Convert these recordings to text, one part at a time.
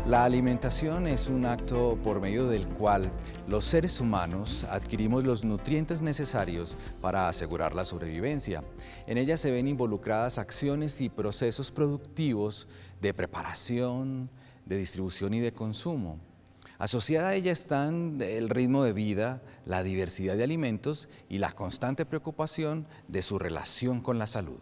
La alimentación es un acto por medio del cual los seres humanos adquirimos los nutrientes necesarios para asegurar la sobrevivencia. En ella se ven involucradas acciones y procesos productivos de preparación, de distribución y de consumo. Asociada a ella están el ritmo de vida, la diversidad de alimentos y la constante preocupación de su relación con la salud.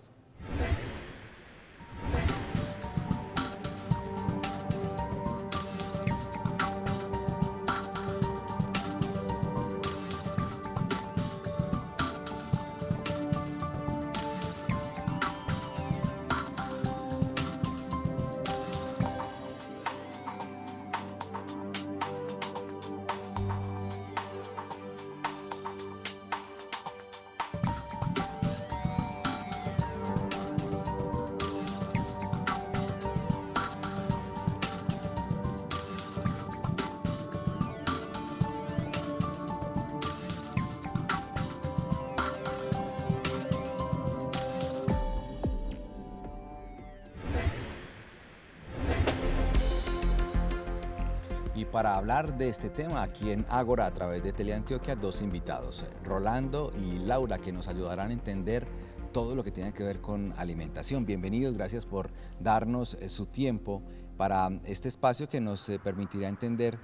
Y para hablar de este tema, aquí en Ágora, a través de Teleantioquia, dos invitados, Rolando y Laura, que nos ayudarán a entender todo lo que tiene que ver con alimentación. Bienvenidos, gracias por darnos su tiempo para este espacio que nos permitirá entender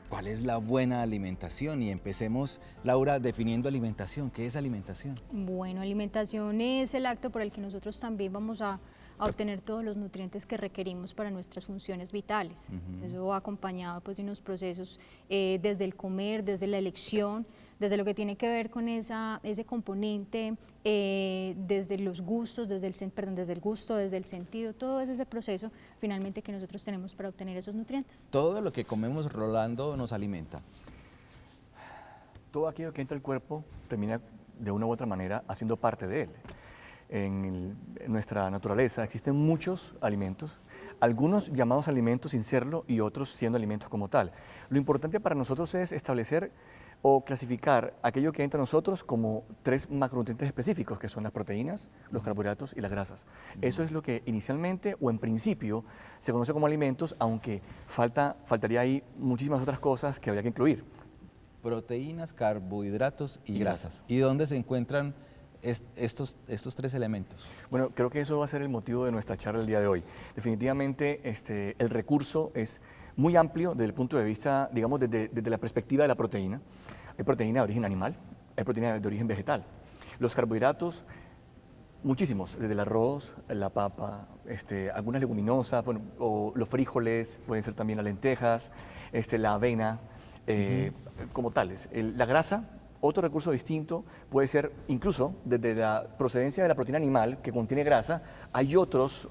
cuál es la buena alimentación. Y empecemos, Laura, definiendo alimentación. ¿Qué es alimentación? Bueno, alimentación es el acto por el que nosotros también vamos a obtener todos los nutrientes que requerimos para nuestras funciones vitales. Eso va acompañado pues, de unos procesos desde el comer, desde la elección, desde lo que tiene que ver con ese componente, desde los gustos, desde el gusto, desde el sentido, todo ese proceso finalmente que nosotros tenemos para obtener esos nutrientes. Todo lo que comemos, Rolando, nos alimenta. Todo aquello que entra al cuerpo termina de una u otra manera haciendo parte de él. En nuestra naturaleza existen muchos alimentos, algunos llamados alimentos sin serlo y otros siendo alimentos como tal. Lo importante para nosotros es establecer o clasificar aquello que entra a nosotros como tres macronutrientes específicos, que son las proteínas, los carbohidratos y las grasas. Eso es lo que inicialmente o en principio se conoce como alimentos, aunque faltaría ahí muchísimas otras cosas que habría que incluir. Proteínas, carbohidratos y grasas. ¿Y dónde se encuentran estos tres elementos? Bueno, creo que eso va a ser el motivo de nuestra charla el día de hoy. Definitivamente el recurso es muy amplio desde el punto de vista, digamos, desde la perspectiva de la proteína. Hay proteína de origen animal, hay proteína de origen vegetal. Los carbohidratos, muchísimos, desde el arroz, la papa, algunas leguminosas, bueno, o los frijoles, pueden ser también las lentejas, la avena, como tales. La grasa, otro recurso distinto, puede ser incluso desde la procedencia de la proteína animal que contiene grasa, hay otras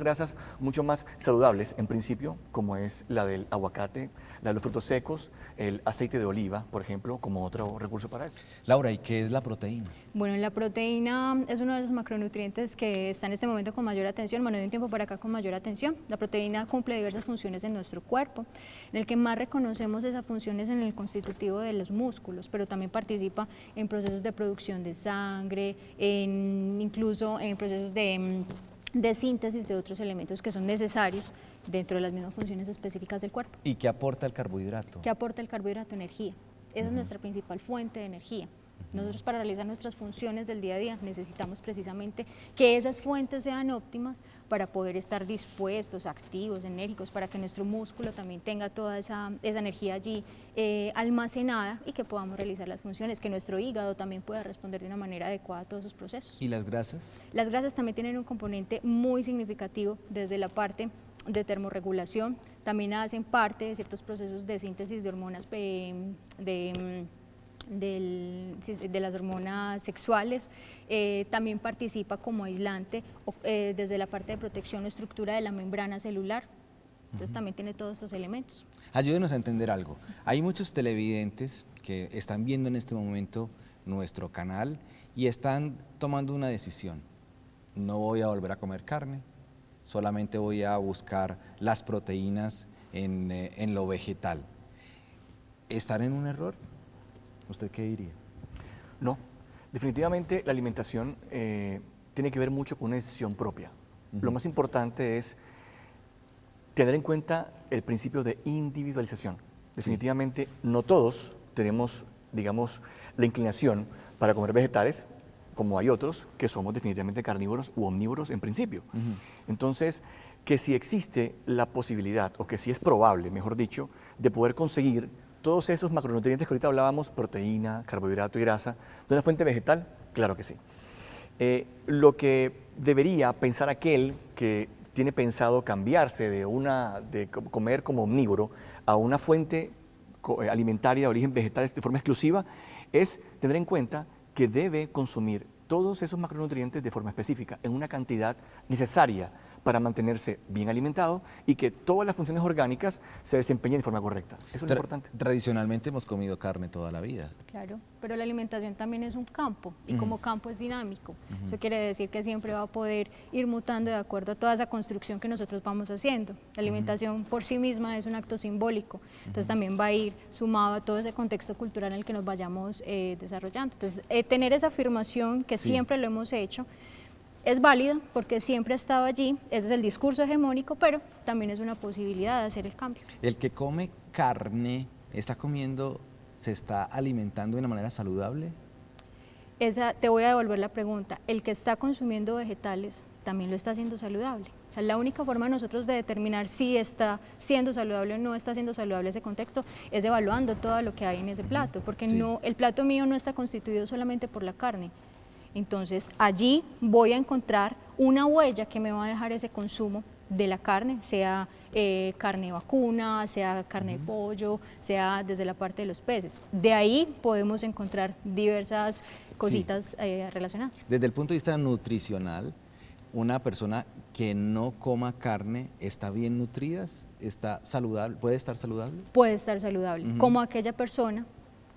grasas mucho más saludables en principio, como es la del aguacate, la de los frutos secos, el aceite de oliva, por ejemplo, como otro recurso para eso. Laura, ¿y qué es la proteína? Bueno, la proteína es uno de los macronutrientes que está en este momento con mayor atención, bueno, de un tiempo para acá con mayor atención. La proteína cumple diversas funciones en nuestro cuerpo. En el que más reconocemos esa función es en el constitutivo de los músculos, pero también participa en procesos de producción de sangre, incluso en procesos de síntesis de otros elementos que son necesarios dentro de las mismas funciones específicas del cuerpo. ¿Y qué aporta el carbohidrato? ¿Qué aporta el carbohidrato? Energía. Esa es nuestra principal fuente de energía. Nosotros para realizar nuestras funciones del día a día necesitamos precisamente que esas fuentes sean óptimas para poder estar dispuestos, activos, enérgicos, para que nuestro músculo también tenga toda esa energía allí almacenada y que podamos realizar las funciones, que nuestro hígado también pueda responder de una manera adecuada a todos esos procesos. ¿Y las grasas? Las grasas también tienen un componente muy significativo desde la parte de termorregulación, también hacen parte de ciertos procesos de síntesis de hormonas de las hormonas sexuales, también participa como aislante desde la parte de protección o estructura de la membrana celular, entonces también tiene todos estos elementos. Ayúdenos a entender algo. Hay muchos televidentes que están viendo en este momento nuestro canal y están tomando una decisión. No voy a volver a comer carne, solamente voy a buscar las proteínas en lo vegetal. ¿Estar en un error? ¿Usted qué diría? No, definitivamente la alimentación tiene que ver mucho con una decisión propia. Lo más importante es tener en cuenta el principio de individualización. Definitivamente no todos tenemos, digamos, la inclinación para comer vegetales, como hay otros que somos definitivamente carnívoros u omnívoros en principio. Entonces, que si existe la posibilidad, o que si es probable, mejor dicho, de poder conseguir todos esos macronutrientes que ahorita hablábamos, proteína, carbohidrato y grasa, de una fuente vegetal, claro que sí. Lo que debería pensar aquel que tiene pensado cambiarse de comer como omnívoro a una fuente alimentaria de origen vegetal de forma exclusiva, es tener en cuenta que debe consumir todos esos macronutrientes de forma específica, en una cantidad necesaria para mantenerse bien alimentado y que todas las funciones orgánicas se desempeñen de forma correcta. Eso es lo importante. Tradicionalmente hemos comido carne toda la vida. Claro, pero la alimentación también es un campo y como campo es dinámico. Eso quiere decir que siempre va a poder ir mutando de acuerdo a toda esa construcción que nosotros vamos haciendo. La alimentación por sí misma es un acto simbólico, entonces también va a ir sumado a todo ese contexto cultural en el que nos vayamos desarrollando. Entonces, tener esa afirmación que siempre lo hemos hecho, es válida porque siempre ha estado allí, ese es el discurso hegemónico, pero también es una posibilidad de hacer el cambio. El que come carne, se está alimentando de una manera saludable. Te voy a devolver la pregunta, el que está consumiendo vegetales también lo está haciendo saludable. O sea, la única forma de nosotros de determinar si está siendo saludable o no está siendo saludable ese contexto es evaluando todo lo que hay en ese plato, porque el plato mío no está constituido solamente por la carne. Entonces, allí voy a encontrar una huella que me va a dejar ese consumo de la carne, sea carne vacuna, sea carne de pollo, sea desde la parte de los peces. De ahí podemos encontrar diversas cositas relacionadas. Desde el punto de vista nutricional, una persona que no coma carne, ¿está bien nutrida? ¿Está saludable? ¿Puede estar saludable? Puede estar saludable, como aquella persona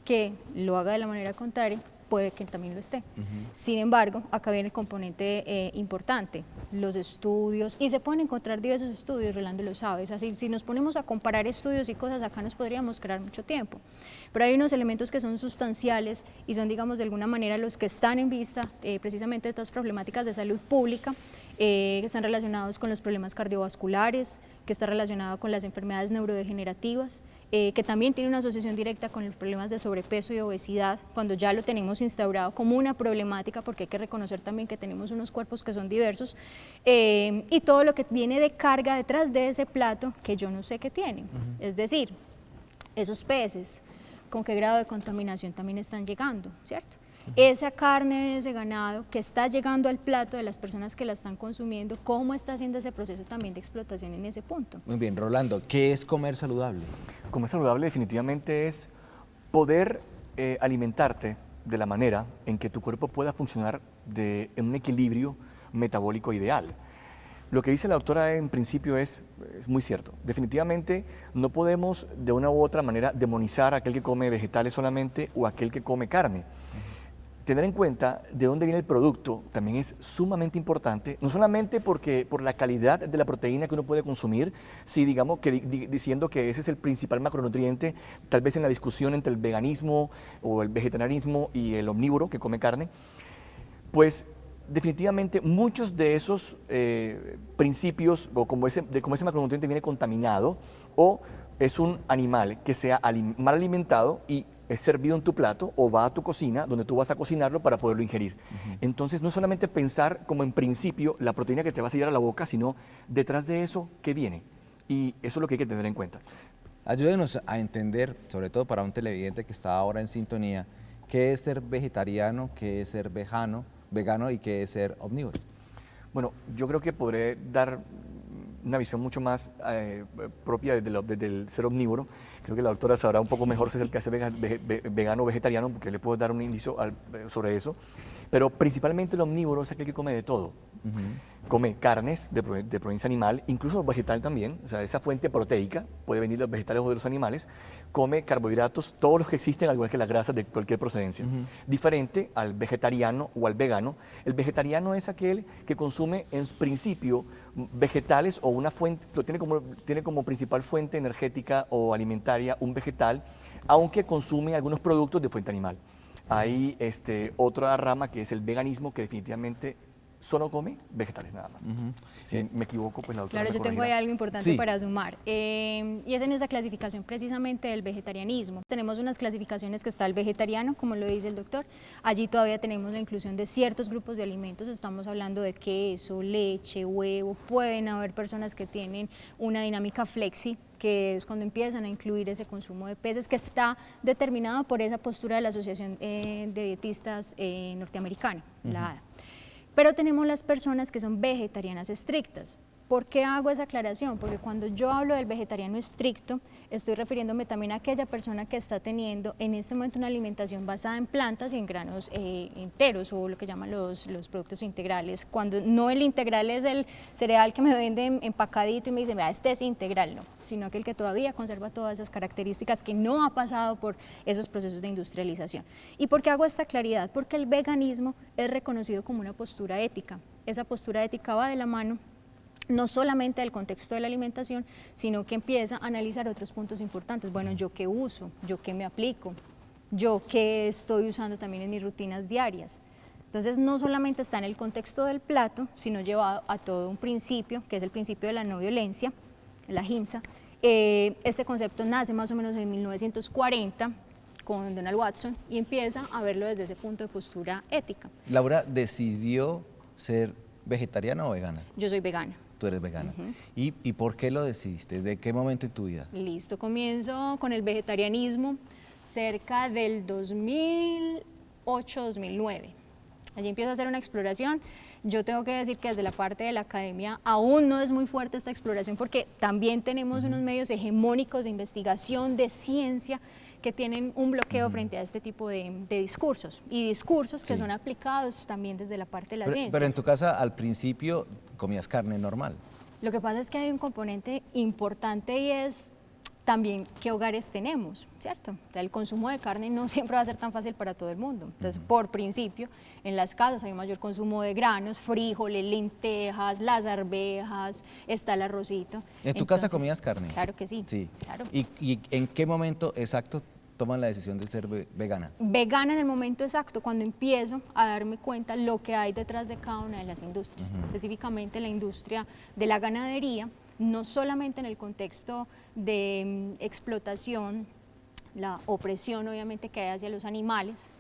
que lo haga de la manera contraria, puede que también lo esté. Sin embargo, acá viene el componente importante, los estudios, y se pueden encontrar diversos estudios, Rolando lo sabe, así si nos ponemos a comparar estudios y cosas, acá nos podríamos quedar mucho tiempo, pero hay unos elementos que son sustanciales y son, digamos, de alguna manera los que están en vista precisamente de estas problemáticas de salud pública, que están relacionados con los problemas cardiovasculares, que está relacionado con las enfermedades neurodegenerativas, que también tiene una asociación directa con los problemas de sobrepeso y obesidad, cuando ya lo tenemos instaurado como una problemática, porque hay que reconocer también que tenemos unos cuerpos que son diversos, y todo lo que viene de carga detrás de ese plato que yo no sé qué tienen. Es decir, esos peces, con qué grado de contaminación también están llegando, ¿cierto? Esa carne de ese ganado que está llegando al plato de las personas que la están consumiendo, ¿cómo está haciendo ese proceso también de explotación en ese punto? Muy bien, Rolando, ¿qué es comer saludable? Comer saludable definitivamente es poder alimentarte de la manera en que tu cuerpo pueda funcionar en un equilibrio metabólico ideal. Lo que dice la doctora en principio es muy cierto. Definitivamente no podemos de una u otra manera demonizar a aquel que come vegetales solamente o a aquel que come carne. Tener en cuenta de dónde viene el producto también es sumamente importante, no solamente por la calidad de la proteína que uno puede consumir, si digamos que diciendo que ese es el principal macronutriente, tal vez en la discusión entre el veganismo o el vegetarianismo y el omnívoro que come carne, pues definitivamente muchos de esos principios, o como ese macronutriente viene contaminado, o es un animal que sea mal alimentado y es servido en tu plato o va a tu cocina donde tú vas a cocinarlo para poderlo ingerir. Entonces no es solamente pensar como en principio la proteína que te vas a llevar a la boca, sino detrás de eso, ¿qué viene? Y eso es lo que hay que tener en cuenta. Ayúdenos a entender, sobre todo para un televidente que está ahora en sintonía, qué es ser vegetariano, qué es ser vegano y qué es ser omnívoro. Bueno, yo creo que podré dar una visión mucho más propia desde el ser omnívoro. Creo que la doctora sabrá un poco mejor si es el que hace vegano o vegetariano, porque le puedo dar un indicio sobre eso. Pero principalmente el omnívoro es aquel que come de todo. Come carnes de proveniencia animal, incluso vegetal también, o sea, esa fuente proteica puede venir de los vegetales o de los animales. Come carbohidratos, todos los que existen, al igual que las grasas de cualquier procedencia. Diferente al vegetariano o al vegano. El vegetariano es aquel que consume en principio vegetales o una fuente, tiene como principal fuente energética o alimentaria un vegetal, aunque consume algunos productos de fuente animal. Hay otra rama que es el veganismo, que definitivamente solo come vegetales nada más. Si me equivoco, pues la doctora Claro, me yo tengo ahí corregirá. algo importante Sí. para sumar, y es en esa clasificación precisamente del vegetarianismo. Tenemos unas clasificaciones que está el vegetariano, como lo dice el doctor, allí todavía tenemos la inclusión de ciertos grupos de alimentos, estamos hablando de queso, leche, huevo, pueden haber personas que tienen una dinámica flexi, que es cuando empiezan a incluir ese consumo de peces, que está determinado por esa postura de la Asociación de Dietistas Norteamericana, la ADA. Pero tenemos las personas que son vegetarianas estrictas. ¿Por qué hago esa aclaración? Porque cuando yo hablo del vegetariano estricto, estoy refiriéndome también a aquella persona que está teniendo en este momento una alimentación basada en plantas y en granos enteros, o lo que llaman los productos integrales. Cuando no el integral es el cereal que me venden empacadito y me dicen, vea, este es integral, no, sino aquel que todavía conserva todas esas características, que no ha pasado por esos procesos de industrialización. ¿Y por qué hago esta claridad? Porque el veganismo es reconocido como una postura ética. Esa postura ética va de la mano no solamente del contexto de la alimentación, sino que empieza a analizar otros puntos importantes. Bueno, ¿yo qué uso? ¿Yo qué me aplico? ¿Yo qué estoy usando también en mis rutinas diarias? Entonces, no solamente está en el contexto del plato, sino llevado a todo un principio, que es el principio de la no violencia, la AHIMSA. Este concepto nace más o menos en 1940 con Donald Watson y empieza a verlo desde ese punto de postura ética. Laura decidió ser vegetariana o vegana. Yo soy vegana. Tú eres vegana. ¿Y por qué lo decidiste? ¿Desde qué momento en tu vida? Listo, comienzo con el vegetarianismo cerca del 2008-2009. Allí empiezo a hacer una exploración. Yo tengo que decir que desde la parte de la academia aún no es muy fuerte esta exploración, porque también tenemos unos medios hegemónicos de investigación, de ciencia, que tienen un bloqueo frente a este tipo de discursos, y discursos que son aplicados también desde la parte de la ciencia. Pero en tu casa al principio comías carne normal. Lo que pasa es que hay un componente importante y es también qué hogares tenemos, ¿cierto? O sea, el consumo de carne no siempre va a ser tan fácil para todo el mundo. Entonces, por principio, en las casas hay un mayor consumo de granos, frijoles, lentejas, las arvejas, está el arrocito. ¿En tu casa comías carne? Claro que sí. Sí. Claro. ¿Y en qué momento exacto toman la decisión de ser vegana? Vegana en el momento exacto, cuando empiezo a darme cuenta lo que hay detrás de cada una de las industrias, específicamente la industria de la ganadería, no solamente en el contexto de explotación, la opresión obviamente que hay hacia los animales,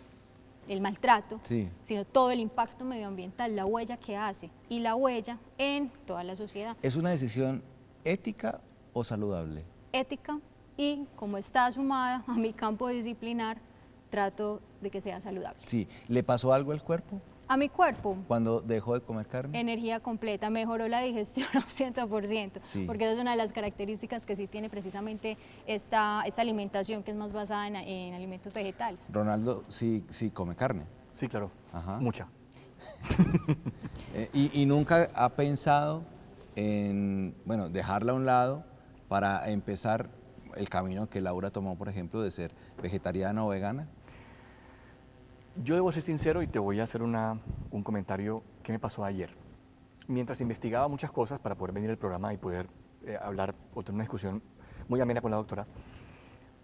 el maltrato, sino todo el impacto medioambiental, la huella que hace y la huella en toda la sociedad. ¿Es una decisión ética o saludable? Ética, y como está sumada a mi campo disciplinar, trato de que sea saludable. Sí. ¿Le pasó algo al cuerpo A mi cuerpo, cuando dejó de comer carne? energía completa, mejoró la digestión a un 100%, porque esa es una de las características que sí tiene precisamente esta alimentación, que es más basada en alimentos vegetales. Ronaldo sí come carne. Sí, claro. Ajá. Mucha. ¿Y nunca ha pensado en, bueno, dejarla a un lado para empezar el camino que Laura tomó, por ejemplo, de ser vegetariana o vegana? Yo debo ser sincero y te voy a hacer un comentario que me pasó ayer. Mientras investigaba muchas cosas para poder venir al programa y poder hablar o tener una discusión muy amena con la doctora,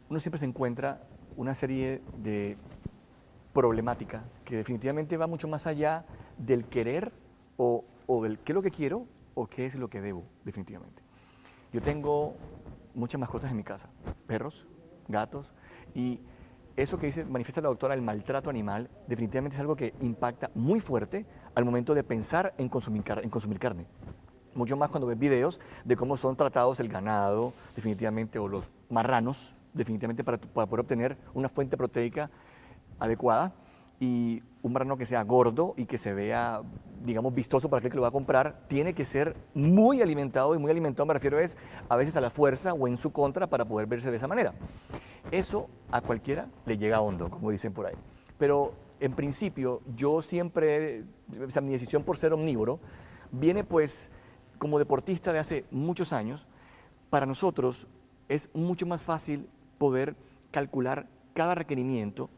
uno siempre se encuentra una serie de problemática que definitivamente va mucho más allá del querer o del qué es lo que quiero o qué es lo que debo, definitivamente. Yo tengo muchas mascotas en mi casa, perros, gatos, y eso que manifiesta la doctora, el maltrato animal, definitivamente es algo que impacta muy fuerte al momento de pensar en consumir carne. Mucho más cuando ves videos de cómo son tratados el ganado, definitivamente, o los marranos, definitivamente para poder obtener una fuente proteica adecuada, y un marrano que sea gordo y que se vea, digamos, vistoso para aquel que lo va a comprar, tiene que ser muy alimentado, y muy alimentado me refiero es a veces a la fuerza o en su contra para poder verse de esa manera. Eso a cualquiera le llega hondo, como dicen por ahí. Pero en principio yo siempre, o sea, mi decisión por ser omnívoro viene pues como deportista de hace muchos años. Para nosotros es mucho más fácil poder calcular cada requerimiento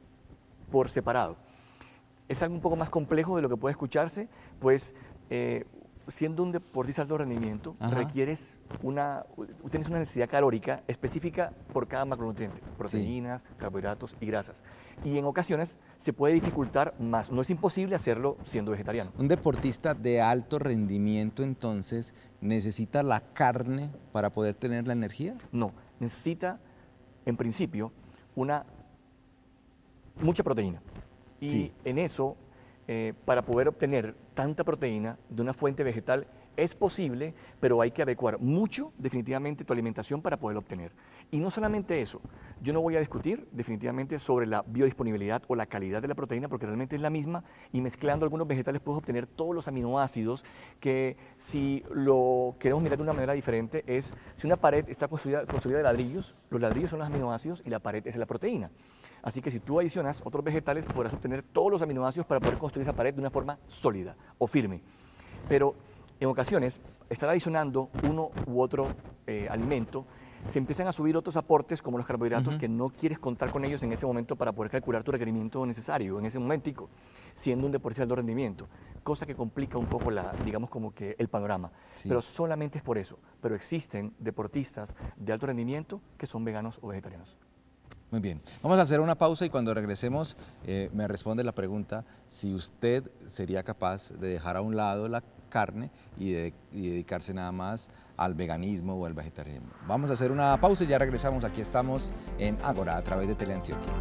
por separado. Es algo un poco más complejo de lo que puede escucharse, pues siendo un deportista de alto rendimiento, Ajá. tienes una necesidad calórica específica por cada macronutriente, proteínas, carbohidratos y grasas. Y en ocasiones se puede dificultar más, no es imposible hacerlo siendo vegetariano. Un deportista de alto rendimiento, entonces, ¿necesita la carne para poder tener la energía? No, necesita, en principio, mucha proteína. Y Sí. en eso, para poder obtener tanta proteína de una fuente vegetal, es posible, pero hay que adecuar mucho, definitivamente, tu alimentación para poderlo obtener. Y no solamente eso, yo no voy a discutir definitivamente sobre la biodisponibilidad o la calidad de la proteína, porque realmente es la misma, y mezclando algunos vegetales puedes obtener todos los aminoácidos que, si lo queremos mirar de una manera diferente, es si una pared está construida de ladrillos, los ladrillos son los aminoácidos y la pared es la proteína. Así que si tú adicionas otros vegetales, podrás obtener todos los aminoácidos para poder construir esa pared de una forma sólida o firme. Pero en ocasiones, estar adicionando uno u otro alimento, se empiezan a subir otros aportes como los carbohidratos que no quieres contar con ellos en ese momento para poder calcular tu requerimiento necesario en ese momentico, siendo un deportista de alto rendimiento, cosa que complica un poco digamos como que el panorama. Sí. Pero solamente es por eso. Pero existen deportistas de alto rendimiento que son veganos o vegetarianos. Muy bien, vamos a hacer una pausa y cuando regresemos me responde la pregunta si usted sería capaz de dejar a un lado la carne y dedicarse nada más al veganismo o al vegetarianismo. Vamos a hacer una pausa y ya regresamos. Aquí estamos en Ágora a través de Teleantioquia.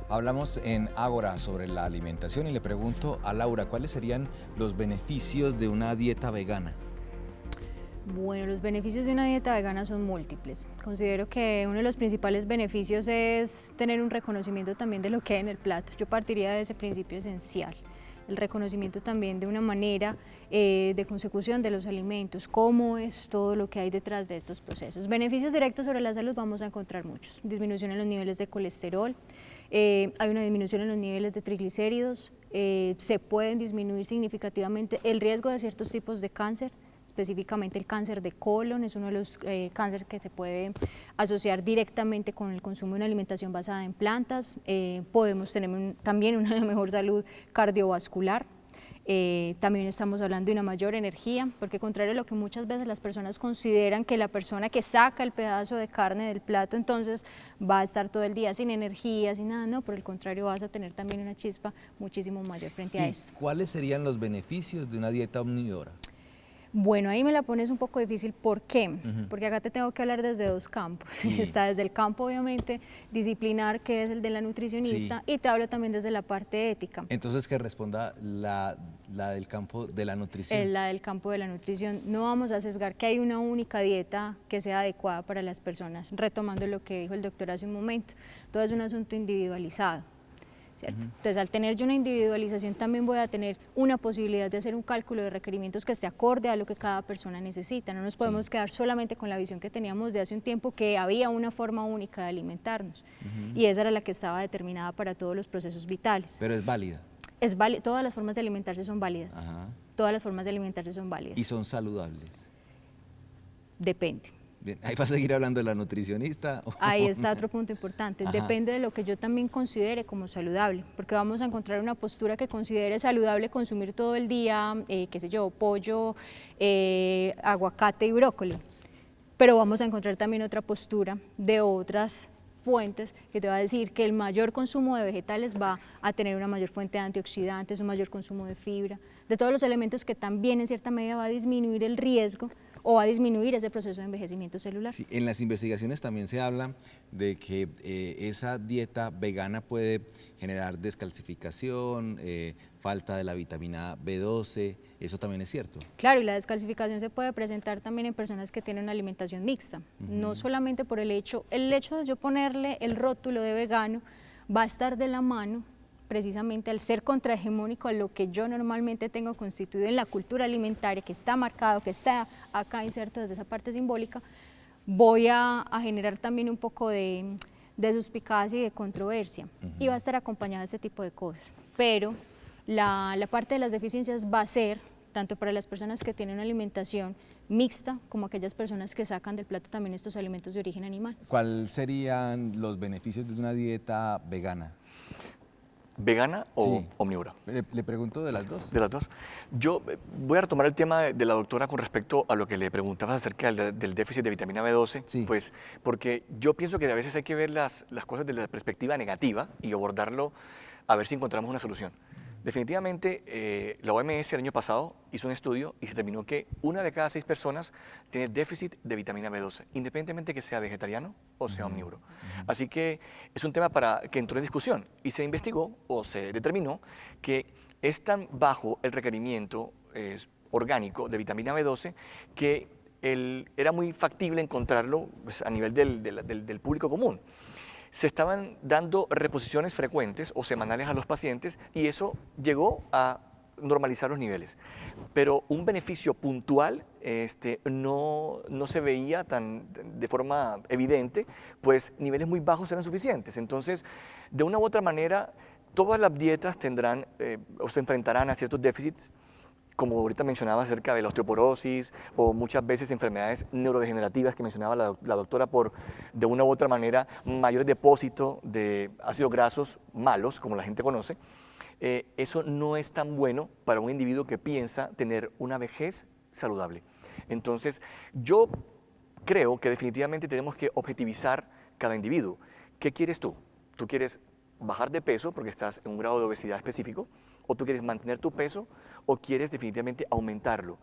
Hablamos en Ágora sobre la alimentación y le pregunto a Laura, ¿cuáles serían los beneficios de una dieta vegana? Bueno, los beneficios de una dieta vegana son múltiples. Considero que uno de los principales beneficios es tener un reconocimiento también de lo que hay en el plato. Yo partiría de ese principio esencial. El reconocimiento también de una manera de consecución de los alimentos, cómo es todo lo que hay detrás de estos procesos. Beneficios directos sobre la salud vamos a encontrar muchos. Disminución en los niveles de colesterol, hay una disminución en los niveles de triglicéridos, se pueden disminuir significativamente el riesgo de ciertos tipos de cáncer, específicamente el cáncer de colon, es uno de los cánceres que se puede asociar directamente con el consumo de una alimentación basada en plantas. Podemos tener también una mejor salud cardiovascular. También estamos hablando de una mayor energía, porque contrario a lo que muchas veces las personas consideran que la persona que saca el pedazo de carne del plato entonces va a estar todo el día sin energía, sin nada, no, por el contrario vas a tener también una chispa muchísimo mayor frente a eso. ¿Cuáles serían los beneficios de una dieta omnívora? Bueno, ahí me la pones un poco difícil, ¿por qué? Porque acá te tengo que hablar desde dos campos. Sí. Está desde el campo, obviamente, disciplinar, que es el de la nutricionista, y te hablo también desde la parte ética. Entonces, que responda la del campo de la nutrición. La del campo de la nutrición. No vamos a sesgar que hay una única dieta que sea adecuada para las personas, retomando lo que dijo el doctor hace un momento. Todo es un asunto individualizado. ¿Cierto? Entonces, al tener yo una individualización, también voy a tener una posibilidad de hacer un cálculo de requerimientos que esté acorde a lo que cada persona necesita. No nos podemos quedar solamente con la visión que teníamos de hace un tiempo, que había una forma única de alimentarnos, y esa era la que estaba determinada para todos los procesos vitales. Pero es válida. Todas las formas de alimentarse son válidas. Ajá. Todas las formas de alimentarse son válidas. Y son saludables. Depende. Bien, ¿ahí va a seguir hablando de la nutricionista? Ahí está otro punto importante. Ajá. Depende de lo que yo también considere como saludable, porque vamos a encontrar una postura que considere saludable consumir todo el día, qué sé yo, pollo, aguacate y brócoli. Pero vamos a encontrar también otra postura de otras fuentes que te va a decir que el mayor consumo de vegetales va a tener una mayor fuente de antioxidantes, un mayor consumo de fibra, de todos los elementos que también en cierta medida va a disminuir el riesgo o va a disminuir ese proceso de envejecimiento celular. Sí, en las investigaciones también se habla de que esa dieta vegana puede generar descalcificación, falta de la vitamina B12, ¿eso también es cierto? Claro, y la descalcificación se puede presentar también en personas que tienen una alimentación mixta, no solamente por el hecho de yo ponerle el rótulo de vegano, va a estar de la mano precisamente al ser contrahegemónico a lo que yo normalmente tengo constituido en la cultura alimentaria, que está marcado, que está acá inserto desde esa parte simbólica, voy a generar también un poco de suspicacia y de controversia, y va a estar acompañado de este tipo de cosas. Pero la parte de las deficiencias va a ser, tanto para las personas que tienen una alimentación mixta, como aquellas personas que sacan del plato también estos alimentos de origen animal. ¿Cuáles serían los beneficios de una dieta vegana? ¿Vegana o Sí. omnívora? Le pregunto de las dos. De las dos. Yo voy a retomar el tema de la doctora con respecto a lo que le preguntabas acerca del déficit de vitamina B12, Sí. pues porque yo pienso que a veces hay que ver las cosas desde la perspectiva negativa y abordarlo a ver si encontramos una solución. Definitivamente, la OMS el año pasado hizo un estudio y determinó que 1 de cada 6 personas tiene déficit de vitamina B12, independientemente que sea vegetariano o sea omnívoro. Así que es un tema que entró en discusión y se investigó o se determinó que es tan bajo el requerimiento orgánico de vitamina B12 que era muy factible encontrarlo pues, a nivel del público común. Se estaban dando reposiciones frecuentes o semanales a los pacientes y eso llegó a normalizar los niveles. Pero un beneficio puntual no se veía de forma evidente, pues niveles muy bajos eran suficientes. Entonces, de una u otra manera, todas las dietas tendrán o se enfrentarán a ciertos déficits, como ahorita mencionaba acerca de la osteoporosis o muchas veces enfermedades neurodegenerativas que mencionaba la doctora por, de una u otra manera, mayores depósitos de ácidos grasos malos, como la gente conoce. Eso no es tan bueno para un individuo que piensa tener una vejez saludable. Entonces, yo creo que definitivamente tenemos que objetivizar cada individuo. ¿Qué quieres tú? ¿Tú quieres bajar de peso porque estás en un grado de obesidad específico? ¿O tú quieres mantener tu peso o quieres definitivamente aumentarlo?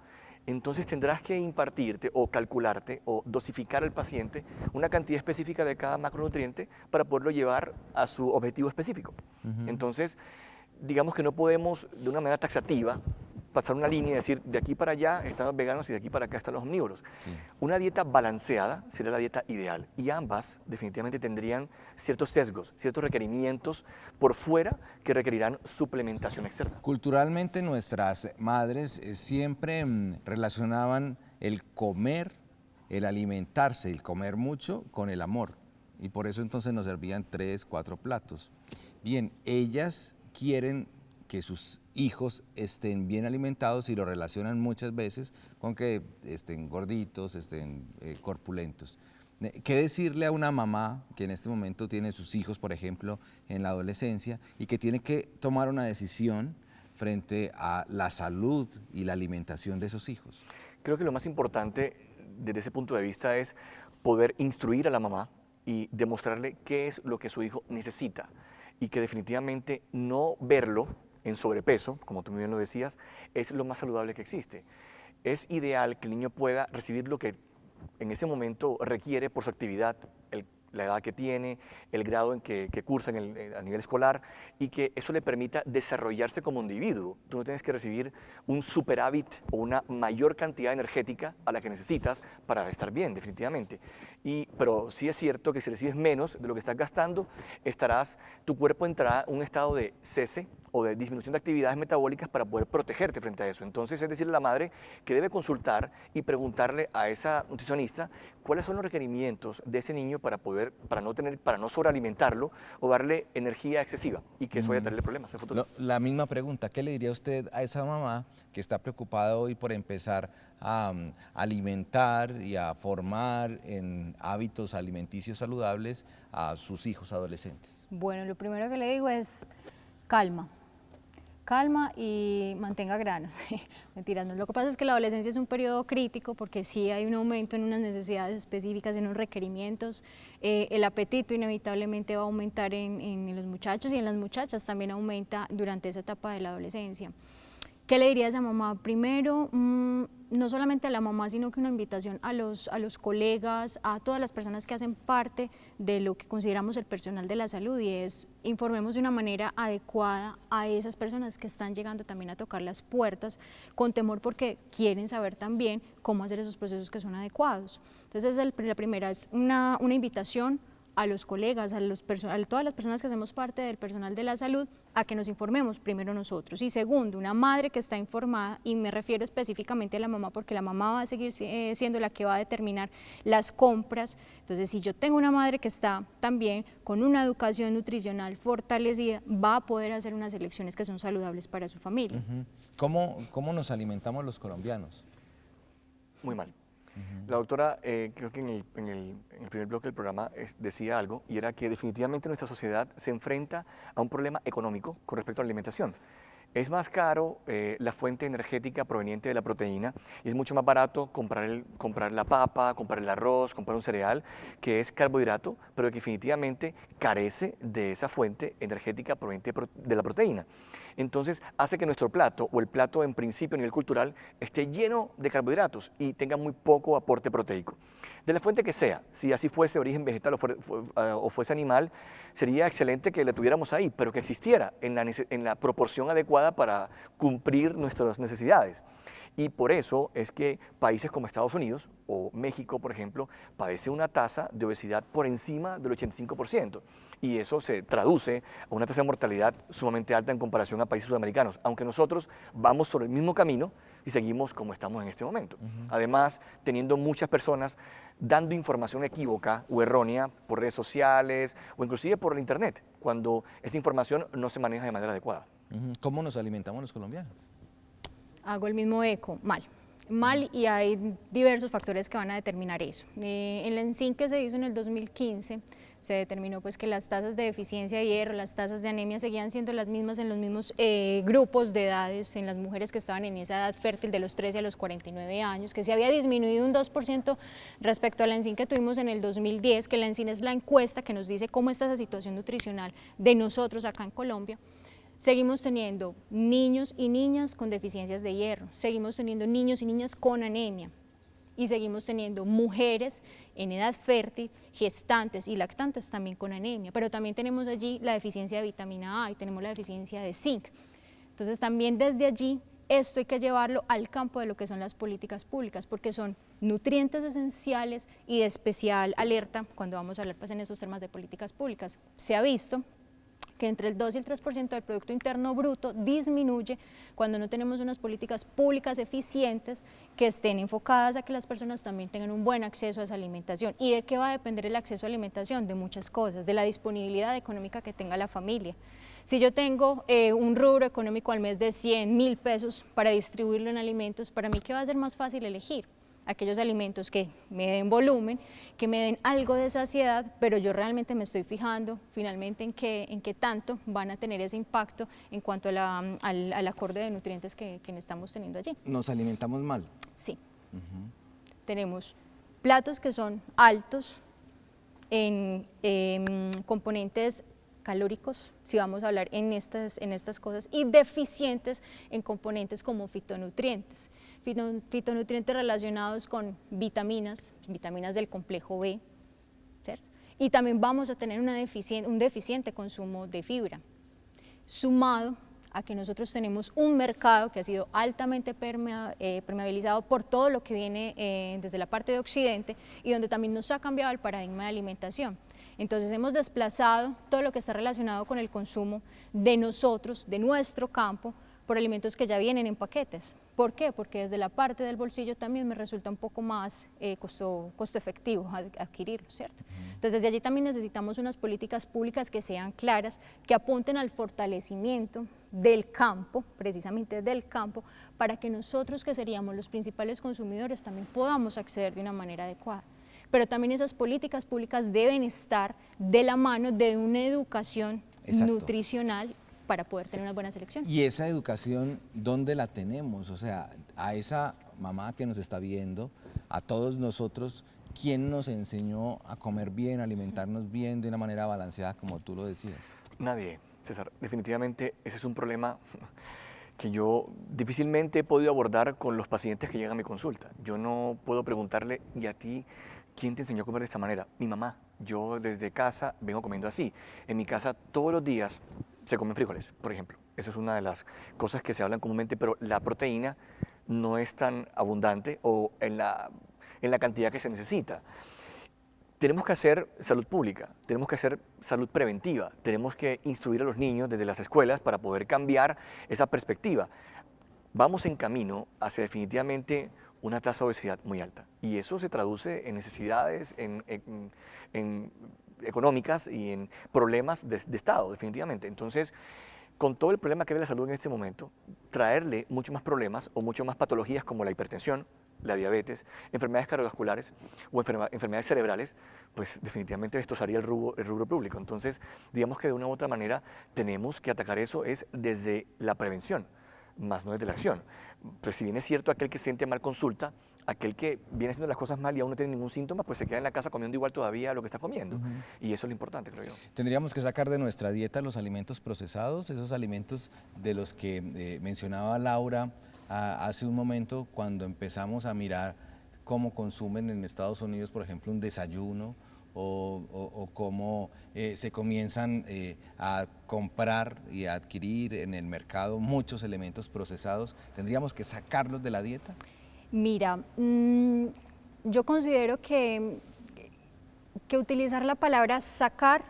Entonces tendrás que impartirte o calcularte o dosificar al paciente una cantidad específica de cada macronutriente para poderlo llevar a su objetivo específico. Entonces, digamos que no podemos de una manera taxativa pasar una línea y decir de aquí para allá están los veganos y de aquí para acá están los omnívoros. Sí. Una dieta balanceada sería la dieta ideal y ambas definitivamente tendrían ciertos sesgos, ciertos requerimientos por fuera que requerirán suplementación externa. Culturalmente nuestras madres siempre relacionaban el comer, el alimentarse, el comer mucho con el amor y por eso entonces nos servían 3, 4 platos. Bien, ellas quieren que sus hijos estén bien alimentados y lo relacionan muchas veces con que estén gorditos, estén corpulentos. ¿Qué decirle a una mamá que en este momento tiene sus hijos, por ejemplo, en la adolescencia y que tiene que tomar una decisión frente a la salud y la alimentación de esos hijos? Creo que lo más importante desde ese punto de vista es poder instruir a la mamá y demostrarle qué es lo que su hijo necesita y que definitivamente no verlo en sobrepeso, como tú muy bien lo decías, es lo más saludable que existe. Es ideal que el niño pueda recibir lo que en ese momento requiere por su actividad, la edad que tiene, el grado en que cursa a nivel escolar y que eso le permita desarrollarse como individuo. Tú no tienes que recibir un superávit o una mayor cantidad energética a la que necesitas para estar bien, definitivamente. Pero sí es cierto que si recibes menos de lo que estás gastando, tu cuerpo entrará en un estado de cese o de disminución de actividades metabólicas para poder protegerte frente a eso. Entonces, es decirle a la madre que debe consultar y preguntarle a esa nutricionista cuáles son los requerimientos de ese niño para no sobrealimentarlo o darle energía excesiva y que eso vaya a traerle problemas en el futuro. La misma pregunta, ¿qué le diría usted a esa mamá que está preocupada hoy por empezar a alimentar y a formar en hábitos alimenticios saludables a sus hijos adolescentes? Bueno, lo primero que le digo es calma. Calma y mantenga granos. Mentiras, no. Lo que pasa es que la adolescencia es un periodo crítico porque sí hay un aumento en unas necesidades específicas, en unos requerimientos. El apetito inevitablemente va a aumentar en los muchachos y en las muchachas también aumenta durante esa etapa de la adolescencia. ¿Qué le diría a esa mamá? Primero, no solamente a la mamá, sino que una invitación a los colegas, a todas las personas que hacen parte de lo que consideramos el personal de la salud y es informemos de una manera adecuada a esas personas que están llegando también a tocar las puertas con temor porque quieren saber también cómo hacer esos procesos que son adecuados. Entonces, la primera es una invitación a los colegas, a todas las personas que hacemos parte del personal de la salud, a que nos informemos primero nosotros. Y segundo, una madre que está informada, y me refiero específicamente a la mamá, porque la mamá va a seguir siendo la que va a determinar las compras. Entonces, si yo tengo una madre que está también con una educación nutricional fortalecida, va a poder hacer unas elecciones que son saludables para su familia. ¿Cómo nos alimentamos los colombianos? muy mal. La doctora, creo que en el primer bloque del programa decía algo, y era que definitivamente nuestra sociedad se enfrenta a un problema económico con respecto a la alimentación. Es más caro la fuente energética proveniente de la proteína y es mucho más barato comprar la papa, comprar el arroz, comprar un cereal que es carbohidrato, pero que definitivamente carece de esa fuente energética proveniente de la proteína. Entonces hace que nuestro plato, o el plato en principio a nivel cultural, esté lleno de carbohidratos y tenga muy poco aporte proteico. De la fuente que sea, si así fuese de origen vegetal o fuese animal, sería excelente que la tuviéramos ahí, pero que existiera en la proporción adecuada para cumplir nuestras necesidades. Y por eso es que países como Estados Unidos o México, por ejemplo, padece una tasa de obesidad por encima del 85%. Y eso se traduce a una tasa de mortalidad sumamente alta en comparación a países sudamericanos, aunque nosotros vamos sobre el mismo camino y seguimos como estamos en este momento. Además, teniendo muchas personas dando información equívoca o errónea por redes sociales o inclusive por el internet, cuando esa información no se maneja de manera adecuada. ¿Cómo nos alimentamos los colombianos? Hago el mismo eco, mal, y hay diversos factores que van a determinar eso. En el ENSIN que se hizo en el 2015 se determinó pues que las tasas de deficiencia de hierro, las tasas de anemia seguían siendo las mismas en los mismos grupos de edades, en las mujeres que estaban en esa edad fértil de los 13 a los 49 años, que se había disminuido un 2% respecto al ENSIN que tuvimos en el 2010, que el ENSIN es la encuesta que nos dice cómo está esa situación nutricional de nosotros acá en Colombia. Seguimos teniendo niños y niñas con deficiencias de hierro, seguimos teniendo niños y niñas con anemia y seguimos teniendo mujeres en edad fértil, gestantes y lactantes también con anemia, pero también tenemos allí la deficiencia de vitamina A y tenemos la deficiencia de zinc. Entonces también desde allí esto hay que llevarlo al campo de lo que son las políticas públicas, porque son nutrientes esenciales y de especial alerta cuando vamos a hablar pues, en esos temas de políticas públicas. Se ha visto que entre el 2 y el 3% del Producto Interno Bruto disminuye cuando no tenemos unas políticas públicas eficientes que estén enfocadas a que las personas también tengan un buen acceso a esa alimentación. ¿Y de qué va a depender el acceso a alimentación? De muchas cosas, de la disponibilidad económica que tenga la familia. Si yo tengo un rubro económico al mes de 100.000 pesos para distribuirlo en alimentos, para mí, ¿qué va a ser más fácil elegir? Aquellos alimentos que me den volumen, que me den algo de saciedad, pero yo realmente me estoy fijando finalmente en qué tanto van a tener ese impacto en cuanto al acorde de nutrientes que estamos teniendo allí. ¿Nos alimentamos mal? Sí. Tenemos platos que son altos en componentes calóricos, si vamos a hablar en estas cosas, y deficientes en componentes como fitonutrientes. Fitonutrientes relacionados con vitaminas del complejo B, ¿cierto? Y también vamos a tener un deficiente consumo de fibra, sumado a que nosotros tenemos un mercado que ha sido altamente permeabilizado por todo lo que viene desde la parte de Occidente y donde también nos ha cambiado el paradigma de alimentación. Entonces hemos desplazado todo lo que está relacionado con el consumo de nosotros, de nuestro campo, por alimentos que ya vienen en paquetes. ¿Por qué? Porque desde la parte del bolsillo también me resulta un poco más costo efectivo adquirirlo, ¿cierto? Entonces desde allí también necesitamos unas políticas públicas que sean claras, que apunten al fortalecimiento del campo, precisamente del campo, para que nosotros que seríamos los principales consumidores también podamos acceder de una manera adecuada. Pero también esas políticas públicas deben estar de la mano de una educación nutricional para poder tener una buena selección. ¿Y esa educación dónde la tenemos? O sea, a esa mamá que nos está viendo, a todos nosotros, ¿quién nos enseñó a comer bien, a alimentarnos bien de una manera balanceada, como tú lo decías? Nadie, César. Definitivamente ese es un problema que yo difícilmente he podido abordar con los pacientes que llegan a mi consulta. Yo no puedo preguntarle, ¿y a ti quién te enseñó a comer de esta manera? Mi mamá. Yo desde casa vengo comiendo así. En mi casa todos los días se comen frijoles, por ejemplo. Eso es una de las cosas que se hablan comúnmente, pero la proteína no es tan abundante o en la cantidad que se necesita. Tenemos que hacer salud pública, tenemos que hacer salud preventiva, tenemos que instruir a los niños desde las escuelas para poder cambiar esa perspectiva. Vamos en camino hacia definitivamente una tasa de obesidad muy alta y eso se traduce en necesidades económicas y en problemas de Estado, definitivamente. Entonces, con todo el problema que ve la salud en este momento, traerle muchos más problemas o muchas más patologías como la hipertensión, la diabetes, enfermedades cardiovasculares o enfermedades cerebrales, pues definitivamente destrozaría el rubro público. Entonces, digamos que de una u otra manera tenemos que atacar eso es desde la prevención, más no desde la acción. Pues si bien es cierto aquel que siente mal consulta, aquel que viene haciendo las cosas mal y aún no tiene ningún síntoma, pues se queda en la casa comiendo igual todavía lo que está comiendo. Y eso es lo importante, creo yo. Tendríamos que sacar de nuestra dieta los alimentos procesados, esos alimentos de los que mencionaba Laura hace un momento, cuando empezamos a mirar cómo consumen en Estados Unidos, por ejemplo, un desayuno, o cómo se comienzan a comprar y a adquirir en el mercado muchos elementos procesados. ¿Tendríamos que sacarlos de la dieta? Mira, yo considero que utilizar la palabra sacar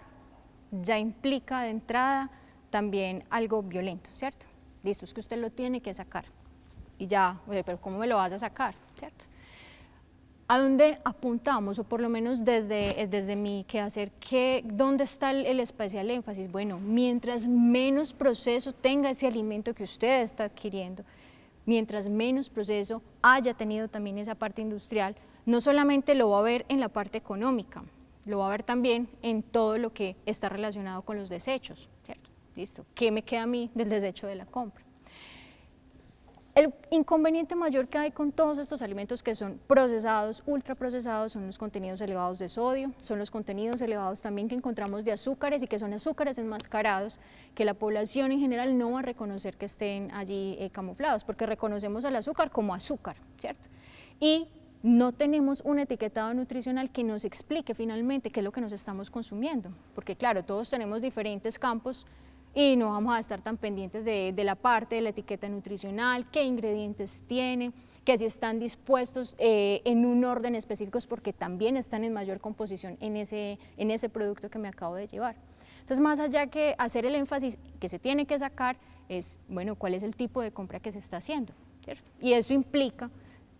ya implica de entrada también algo violento, ¿cierto? Listo, es que usted lo tiene que sacar y ya, oye, pero ¿cómo me lo vas a sacar, cierto? ¿A dónde apuntamos? O por lo menos desde mi quehacer, ¿dónde está el especial énfasis? Bueno, mientras menos proceso tenga ese alimento que usted está adquiriendo, mientras menos proceso haya tenido también esa parte industrial, no solamente lo va a ver en la parte económica, lo va a ver también en todo lo que está relacionado con los desechos, ¿cierto? Listo, ¿qué me queda a mí del desecho de la compra? El inconveniente mayor que hay con todos estos alimentos que son procesados, ultraprocesados, son los contenidos elevados de sodio, son los contenidos elevados también que encontramos de azúcares y que son azúcares enmascarados, que la población en general no va a reconocer que estén allí camuflados, porque reconocemos al azúcar como azúcar, ¿cierto? Y no tenemos un etiquetado nutricional que nos explique finalmente qué es lo que nos estamos consumiendo, porque claro, todos tenemos diferentes campos y no vamos a estar tan pendientes de la parte de la etiqueta nutricional, qué ingredientes tiene, que si están dispuestos en un orden específico porque también están en mayor composición en ese producto que me acabo de llevar. Entonces, más allá que hacer el énfasis que se tiene que sacar es, bueno, cuál es el tipo de compra que se está haciendo, ¿cierto? Y eso implica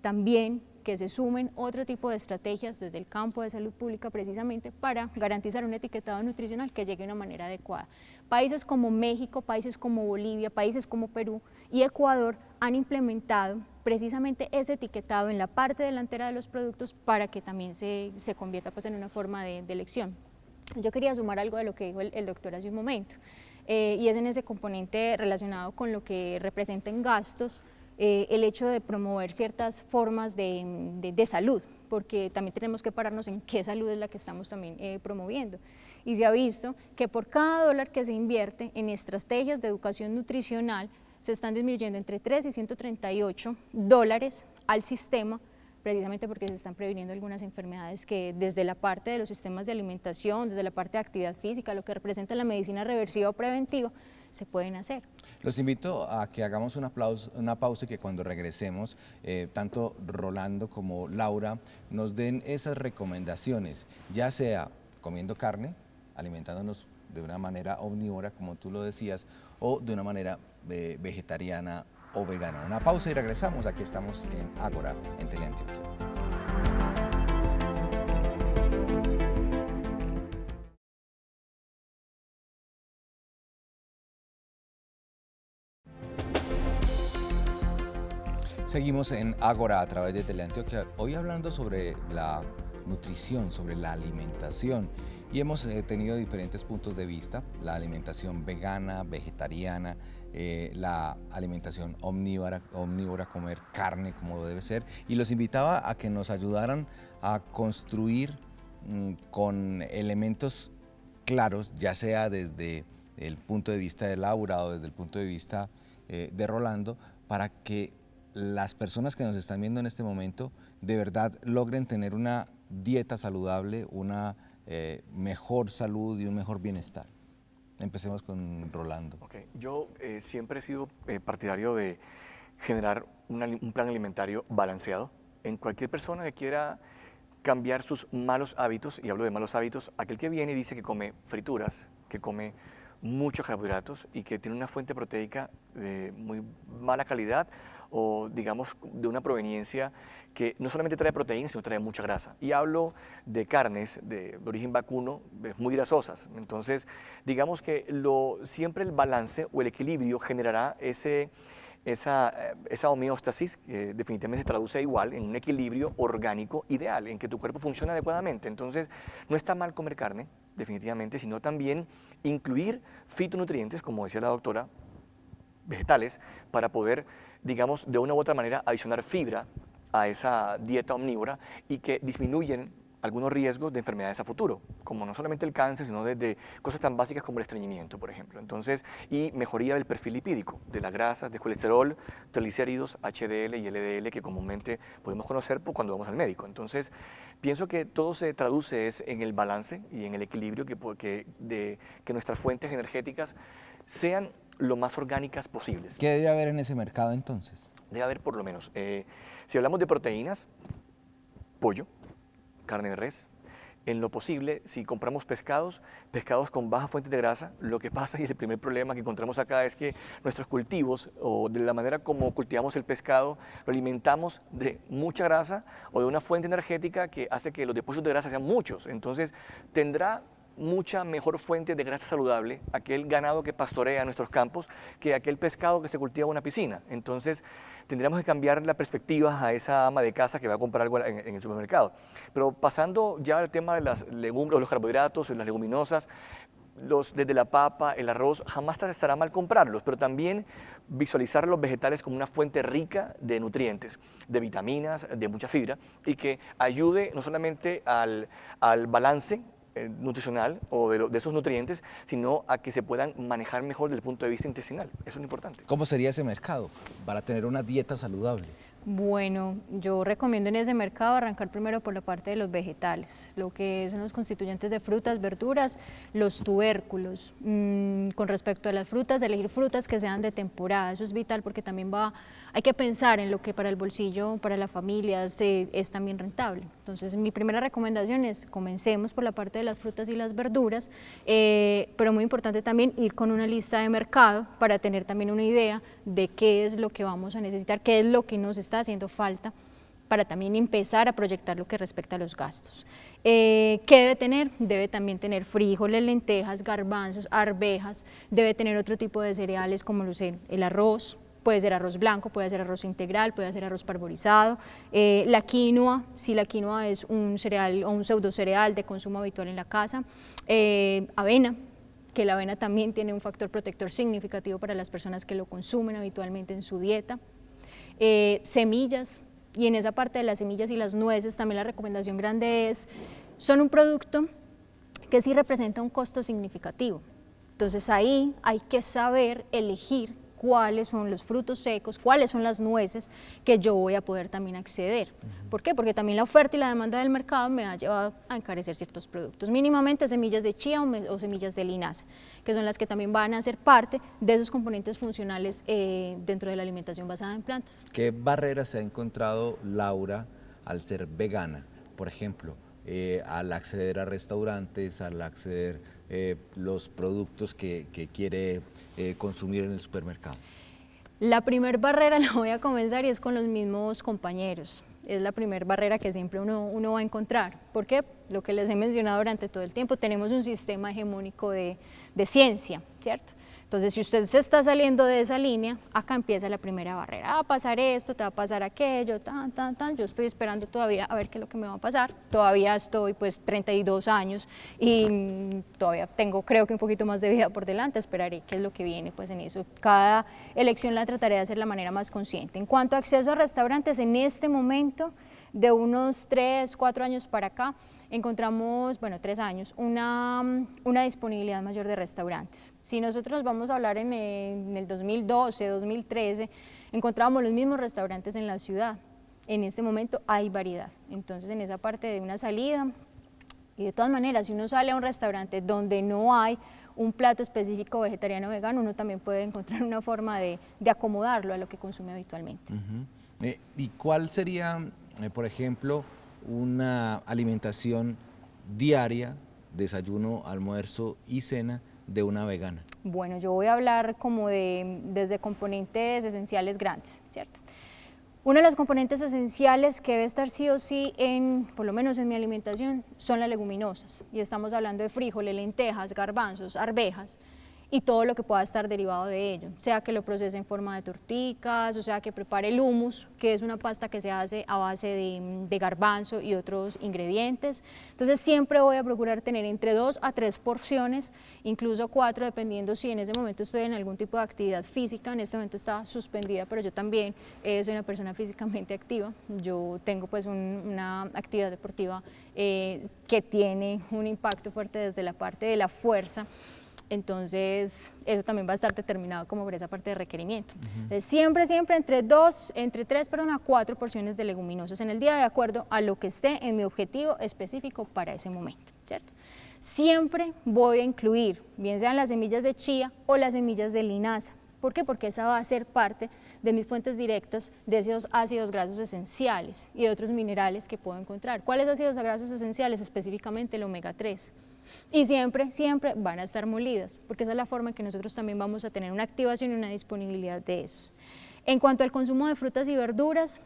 también que se sumen otro tipo de estrategias desde el campo de salud pública precisamente para garantizar un etiquetado nutricional que llegue de una manera adecuada. Países como México, países como Bolivia, países como Perú y Ecuador han implementado precisamente ese etiquetado en la parte delantera de los productos para que también se convierta pues, en una forma de elección. Yo quería sumar algo de lo que dijo el doctor hace un momento, y es en ese componente relacionado con lo que representa en gastos el hecho de promover ciertas formas de salud, porque también tenemos que pararnos en qué salud es la que estamos también promoviendo. Y se ha visto que por cada dólar que se invierte en estrategias de educación nutricional, se están disminuyendo entre 3 y 138 dólares al sistema, precisamente porque se están previniendo algunas enfermedades que desde la parte de los sistemas de alimentación, desde la parte de actividad física, lo que representa la medicina reversiva o preventiva, se pueden hacer. Los invito a que hagamos una pausa y que cuando regresemos, tanto Rolando como Laura nos den esas recomendaciones, ya sea comiendo carne, alimentándonos de una manera omnívora, como tú lo decías, o de una manera vegetariana o vegana. Una pausa y regresamos. Aquí estamos en Ágora, en Teleantioquia. Seguimos en Ágora a través de Teleantioquia, hoy hablando sobre la nutrición, sobre la alimentación, y hemos tenido diferentes puntos de vista: la alimentación vegana, vegetariana, la alimentación omnívora, comer carne como debe ser, y los invitaba a que nos ayudaran a construir con elementos claros, ya sea desde el punto de vista de Laura o desde el punto de vista de Rolando, para que las personas que nos están viendo en este momento de verdad logren tener una dieta saludable, una mejor salud y un mejor bienestar. Empecemos con Rolando. Okay. Yo siempre he sido partidario de generar un plan alimentario balanceado en cualquier persona que quiera cambiar sus malos hábitos, y hablo de malos hábitos, aquel que viene y dice que come frituras, que come muchos carbohidratos y que tiene una fuente proteica de muy mala calidad, o digamos de una proveniencia que no solamente trae proteínas, sino trae mucha grasa. Y hablo de carnes de origen vacuno muy grasosas. Entonces, digamos que siempre el balance o el equilibrio generará ese esa homeostasis, que definitivamente se traduce igual en un equilibrio orgánico ideal, en que tu cuerpo funciona adecuadamente. Entonces, no está mal comer carne, definitivamente, sino también incluir fitonutrientes, como decía la doctora, vegetales, para poder, digamos, de una u otra manera adicionar fibra a esa dieta omnívora y que disminuyen algunos riesgos de enfermedades a futuro, como no solamente el cáncer, sino desde cosas tan básicas como el estreñimiento, por ejemplo. Entonces, y mejoría del perfil lipídico, de las grasas, de colesterol, triglicéridos, HDL y LDL, que comúnmente podemos conocer cuando vamos al médico. Entonces, pienso que todo se traduce en el balance y en el equilibrio que nuestras fuentes energéticas sean lo más orgánicas posibles. ¿Qué debe haber en ese mercado entonces? Debe haber por lo menos, si hablamos de proteínas, pollo, carne de res. En lo posible, si compramos pescados con baja fuente de grasa, lo que pasa y el primer problema que encontramos acá es que nuestros cultivos o de la manera como cultivamos el pescado, lo alimentamos de mucha grasa o de una fuente energética que hace que los depósitos de grasa sean muchos. Entonces, tendrá mucha mejor fuente de grasa saludable aquel ganado que pastorea nuestros campos que aquel pescado que se cultiva en una piscina. Entonces, tendríamos que cambiar la perspectiva a esa ama de casa que va a comprar algo en el supermercado. Pero pasando ya al tema de las legumbres, los carbohidratos, las leguminosas, desde la papa, el arroz, jamás estará mal comprarlos, pero también visualizar los vegetales como una fuente rica de nutrientes, de vitaminas, de mucha fibra, y que ayude no solamente al balance nutricional o de esos nutrientes, sino a que se puedan manejar mejor desde el punto de vista intestinal. Eso es importante. ¿Cómo sería ese mercado para tener una dieta saludable? Bueno, yo recomiendo en ese mercado arrancar primero por la parte de los vegetales, lo que son los constituyentes de frutas, verduras, los tubérculos. Con respecto a las frutas, elegir frutas que sean de temporada, eso es vital porque también hay que pensar en lo que para el bolsillo, para la familia es también rentable. Entonces, mi primera recomendación es comencemos por la parte de las frutas y las verduras, pero muy importante también ir con una lista de mercado para tener también una idea de qué es lo que vamos a necesitar, qué es lo que nos está haciendo falta para también empezar a proyectar lo que respecta a los gastos. ¿Qué debe tener? Debe también tener frijoles, lentejas, garbanzos, arvejas, debe tener otro tipo de cereales como el arroz, puede ser arroz blanco, puede ser arroz integral, puede ser arroz parborizado, la quinoa, si la quinoa es un cereal o un pseudo cereal de consumo habitual en la casa, avena, que la avena también tiene un factor protector significativo para las personas que lo consumen habitualmente en su dieta. Semillas, y en esa parte de las semillas y las nueces también la recomendación grande son un producto que sí representa un costo significativo. Entonces ahí hay que saber elegir cuáles son los frutos secos, cuáles son las nueces que yo voy a poder también acceder. ¿Por qué? Porque también la oferta y la demanda del mercado me ha llevado a encarecer ciertos productos, mínimamente semillas de chía o semillas de linaza, que son las que también van a ser parte de esos componentes funcionales dentro de la alimentación basada en plantas. ¿Qué barreras se ha encontrado Laura al ser vegana? Por ejemplo, al acceder a restaurantes, al acceder los productos que quiere consumir en el supermercado. La primera barrera la voy a comenzar y es con los mismos compañeros. Es la primera barrera que siempre uno va a encontrar. ¿Por qué? Lo que les he mencionado durante todo el tiempo, tenemos un sistema hegemónico de ciencia, ¿cierto? Entonces, si usted se está saliendo de esa línea, acá empieza la primera barrera. Va a pasar esto, te va a pasar aquello, yo estoy esperando todavía a ver qué es lo que me va a pasar. Todavía estoy 32 años y todavía tengo creo que un poquito más de vida por delante, esperaré qué es lo que viene en eso. Cada elección la trataré de hacer de la manera más consciente. En cuanto a acceso a restaurantes, en este momento, de unos 3, 4 años para acá, encontramos, 3 años, una disponibilidad mayor de restaurantes. Si nosotros vamos a hablar en el 2012, 2013, encontrábamos los mismos restaurantes en la ciudad. En este momento hay variedad. Entonces, en esa parte de una salida, y de todas maneras, si uno sale a un restaurante donde no hay un plato específico vegetariano o vegano, uno también puede encontrar una forma de acomodarlo a lo que consume habitualmente. ¿Y cuál sería, por ejemplo, una alimentación diaria, desayuno, almuerzo y cena de una vegana? Bueno, yo voy a hablar como desde componentes esenciales grandes, ¿cierto? Uno de los componentes esenciales que debe estar sí o sí, por lo menos en mi alimentación, son las leguminosas. Y estamos hablando de frijoles, lentejas, garbanzos, arvejas. y todo lo que pueda estar derivado de ello, sea que lo procese en forma de torticas, o sea que prepare el hummus, que es una pasta que se hace a base de garbanzo y otros ingredientes. Entonces siempre voy a procurar tener entre 2 a 3 porciones, incluso 4, dependiendo si en ese momento estoy en algún tipo de actividad física. En este momento está suspendida, pero yo también soy una persona físicamente activa. Yo tengo pues una actividad deportiva que tiene un impacto fuerte desde la parte de la fuerza. Entonces, eso también va a estar determinado como por esa parte de requerimiento. Entonces, siempre entre 3 a 4 porciones de leguminosas en el día, de acuerdo a lo que esté en mi objetivo específico para ese momento, ¿cierto? Siempre voy a incluir, bien sean las semillas de chía o las semillas de linaza. ¿Por qué? Porque esa va a ser parte de mis fuentes directas de esos ácidos grasos esenciales y de otros minerales que puedo encontrar. ¿Cuáles ácidos grasos esenciales? Específicamente el omega 3. Y siempre van a estar molidas, porque esa es la forma en que nosotros también vamos a tener una activación y una disponibilidad de esos. En cuanto al consumo de frutas y verduras,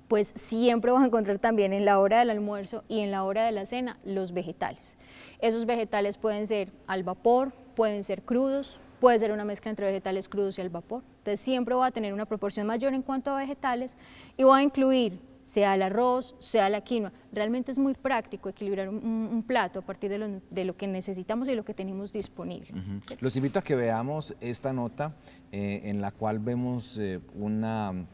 pues siempre vas a encontrar también en la hora del almuerzo y en la hora de la cena los vegetales. Esos vegetales pueden ser al vapor, pueden ser crudos, puede ser una mezcla entre vegetales crudos y al vapor. Entonces siempre voy a tener una proporción mayor en cuanto a vegetales y voy a incluir sea el arroz, sea la quinoa. Realmente es muy práctico equilibrar un plato a partir de lo que necesitamos y lo que tenemos disponible. ¿Sí? Los invito a que veamos esta nota en la cual vemos una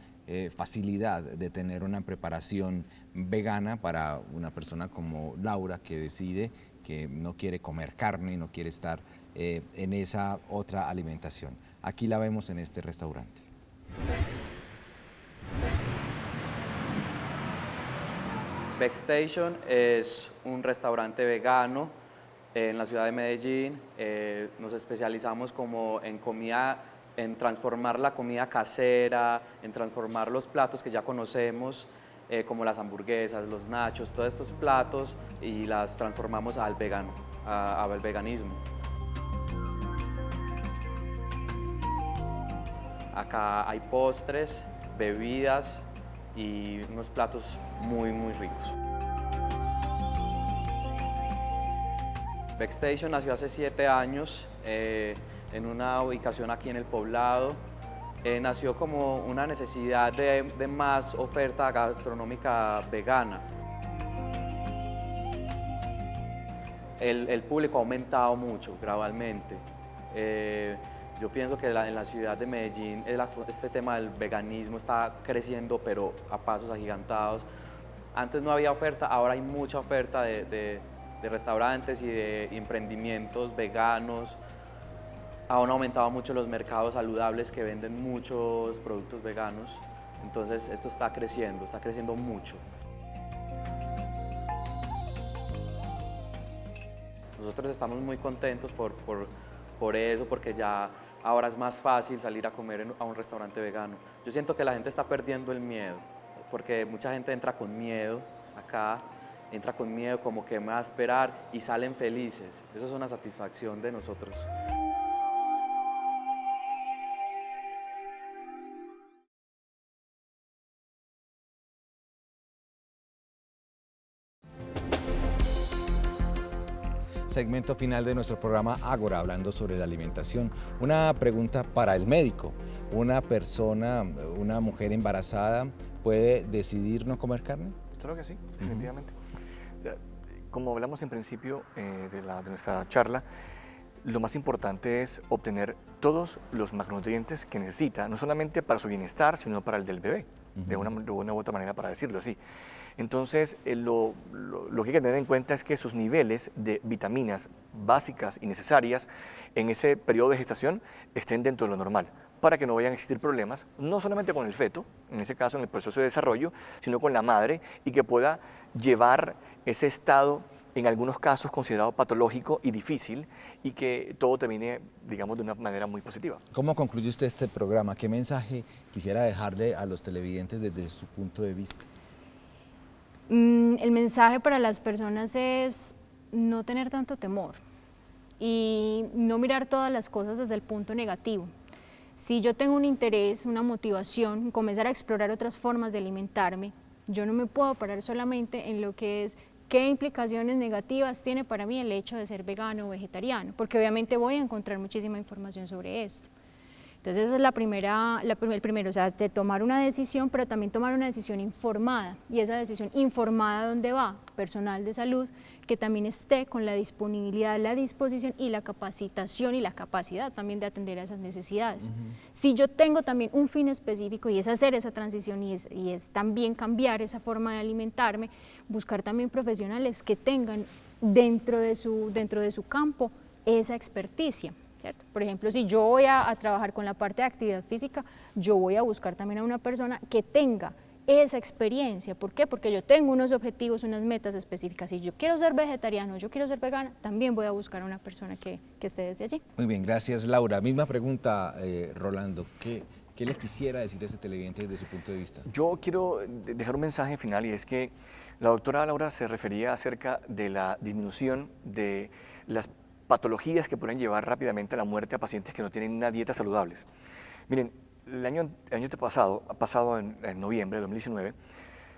facilidad de tener una preparación vegana para una persona como Laura, que decide que no quiere comer carne y no quiere estar en esa otra alimentación. Aquí la vemos en este restaurante. Backstation es un restaurante vegano en la ciudad de Medellín. Nos especializamos como en comida, en transformar la comida casera, en transformar los platos que ya conocemos, como las hamburguesas, los nachos, todos estos platos, y las transformamos al vegano, al veganismo. Acá hay postres, bebidas y unos platos muy ricos. Backstation nació hace 7 años en una ubicación aquí en El Poblado. Nació como una necesidad de más oferta gastronómica vegana. El público ha aumentado mucho gradualmente. Yo pienso que en la ciudad de Medellín este tema del veganismo está creciendo, pero a pasos agigantados. Antes no había oferta, ahora hay mucha oferta de restaurantes y de emprendimientos veganos. Han aumentado mucho los mercados saludables que venden muchos productos veganos. Entonces esto está creciendo mucho. Nosotros estamos muy contentos por eso, porque ya ahora es más fácil salir a comer a un restaurante vegano. Yo siento que la gente está perdiendo el miedo, porque mucha gente entra con miedo acá, entra con miedo como que me va a esperar y salen felices. Eso es una satisfacción de nosotros. Segmento final de nuestro programa Ágora, hablando sobre la alimentación. Una pregunta para el médico. ¿Una persona, una mujer embarazada, puede decidir no comer carne? Claro que sí, definitivamente. Como hablamos en principio de nuestra charla, lo más importante es obtener todos los macronutrientes que necesita, no solamente para su bienestar, sino para el del bebé, de una u otra manera, para decirlo así. Entonces, lo que hay que tener en cuenta es que sus niveles de vitaminas básicas y necesarias en ese periodo de gestación estén dentro de lo normal, para que no vayan a existir problemas, no solamente con el feto, en ese caso en el proceso de desarrollo, sino con la madre, y que pueda llevar ese estado, en algunos casos considerado patológico y difícil, y que todo termine, digamos, de una manera muy positiva. ¿Cómo concluye usted este programa? ¿Qué mensaje quisiera dejarle a los televidentes desde su punto de vista? El mensaje para las personas es no tener tanto temor y no mirar todas las cosas desde el punto negativo. Si yo tengo un interés, una motivación, comenzar a explorar otras formas de alimentarme, yo no me puedo parar solamente en lo que es ¿Qué implicaciones negativas tiene para mí el hecho de ser vegano o vegetariano? Porque obviamente voy a encontrar muchísima información sobre esto. Entonces esa es el primero, o sea, de tomar una decisión, pero también tomar una decisión informada. Y esa decisión informada, ¿dónde va? Personal de salud, que también esté con la disponibilidad, la disposición y la capacitación y la capacidad también de atender a esas necesidades. Si yo tengo también un fin específico y es hacer esa transición y es también cambiar esa forma de alimentarme, buscar también profesionales que tengan dentro de su campo esa experticia. ¿Cierto? Por ejemplo, si yo voy a trabajar con la parte de actividad física, yo voy a buscar también a una persona que tenga esa experiencia. ¿Por qué? Porque yo tengo unos objetivos, unas metas específicas. Si yo quiero ser vegetariano, yo quiero ser vegana, también voy a buscar a una persona que esté desde allí. Muy bien, gracias Laura. Misma pregunta, Rolando, ¿qué le quisiera decir a este televidente desde su punto de vista? Yo quiero dejar un mensaje final y es que la doctora Laura se refería acerca de la disminución de las patologías que pueden llevar rápidamente a la muerte a pacientes que no tienen una dieta saludables. Miren, el año pasado en noviembre de 2019,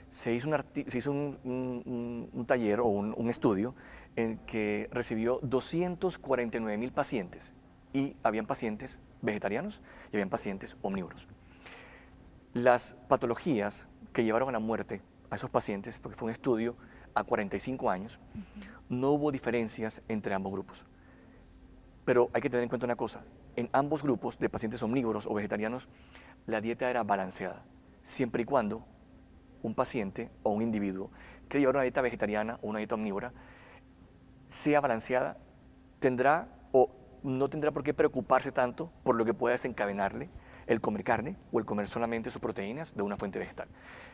se hizo un taller o un estudio en que recibió 249,000 pacientes y habían pacientes vegetarianos y habían pacientes omnívoros. Las patologías que llevaron a la muerte a esos pacientes, porque fue un estudio a 45 años, no hubo diferencias entre ambos grupos. Pero hay que tener en cuenta una cosa, en ambos grupos de pacientes omnívoros o vegetarianos, la dieta era balanceada, siempre y cuando un paciente o un individuo que llevar una dieta vegetariana o una dieta omnívora sea balanceada, tendrá o no tendrá por qué preocuparse tanto por lo que pueda desencadenarle el comer carne o el comer solamente sus proteínas de una fuente vegetal.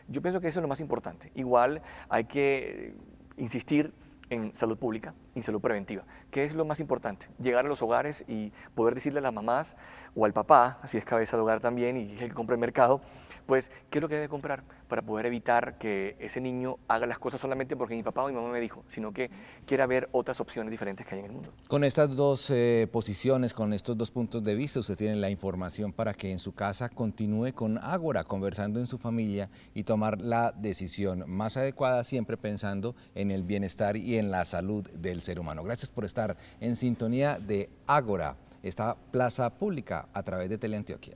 Yo pienso que eso es lo más importante. Igual hay que insistir en salud pública y salud preventiva. ¿Qué es lo más importante? Llegar a los hogares y poder decirle a las mamás o al papá, si es cabeza de hogar también y es el que compra el mercado, pues qué es lo que debe comprar para poder evitar que ese niño haga las cosas solamente porque mi papá o mi mamá me dijo, sino que quiera ver otras opciones diferentes que hay en el mundo. Con estas dos posiciones, con estos dos puntos de vista, usted tiene la información para que en su casa continúe con Ágora, conversando en su familia y tomar la decisión más adecuada, siempre pensando en el bienestar y en la salud del ser humano. Gracias por estar en sintonía de Ágora, esta plaza pública a través de Teleantioquia.